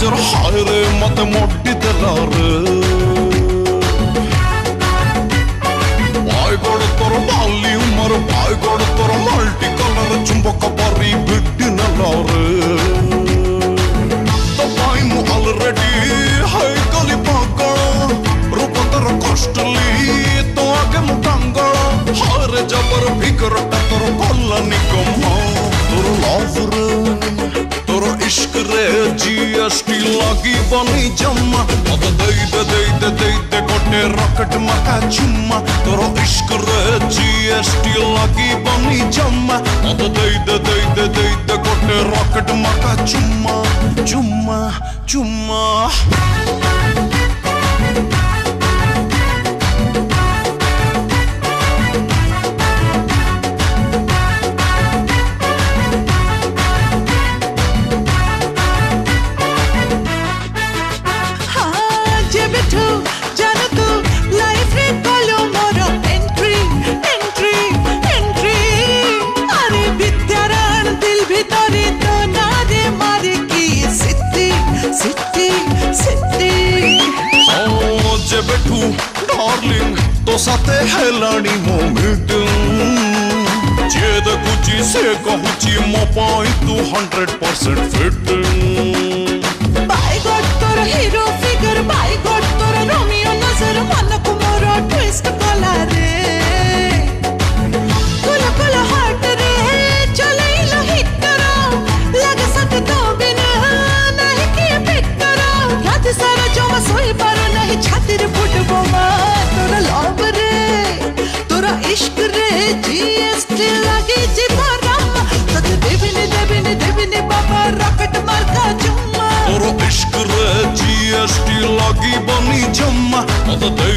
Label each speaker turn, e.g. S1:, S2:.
S1: नजर हाय रे मत मोटी दलार बायगड़ तोर बाली उमर बायगड़ तोर मल्टी कलर चुंबक परी बिट्टी नलार तो पाई मु ऑलरेडी है कली पागल रूप तोर कष्टली तो आगे मु टांगल हाय रे जबर फिकर तोर कोल्ला निकम तोर लव रे तोर इश्क रे जीएसटी लगी बनी जम्मा मत दे गोटे रॉकेट मका चुम्मा तोर इश्क रे जीएसटी लगी बनी जम्मा मत दे गोटे रॉकेट मका चुम्मा चुम्मा चुम्मा बैठू डार्लिंग तो साथे हेलानी मो मीटिंग जे देखुची से कहूची मो पाई तू 100% फिटिंग
S2: बाय गॉड तोर हीरो फिगर बाय गॉड तोर रोमियो नजर मन को मोर ट्विस्ट कला रे कुल कुल हार्ट रे चले लो हिट करो लगे सत तो बिना नहीं के पिक करो रात सारा जो मैं सोई पारो नहीं छाती रे फुटबो तोरा लव रे तोरा इश्क रे जीएसटी लगी जीता राम तत देविने बाबा रॉकेट मार का चुम्मा
S1: तोर इश्क रे जीएसटी लगी बनी जम्मा मत दे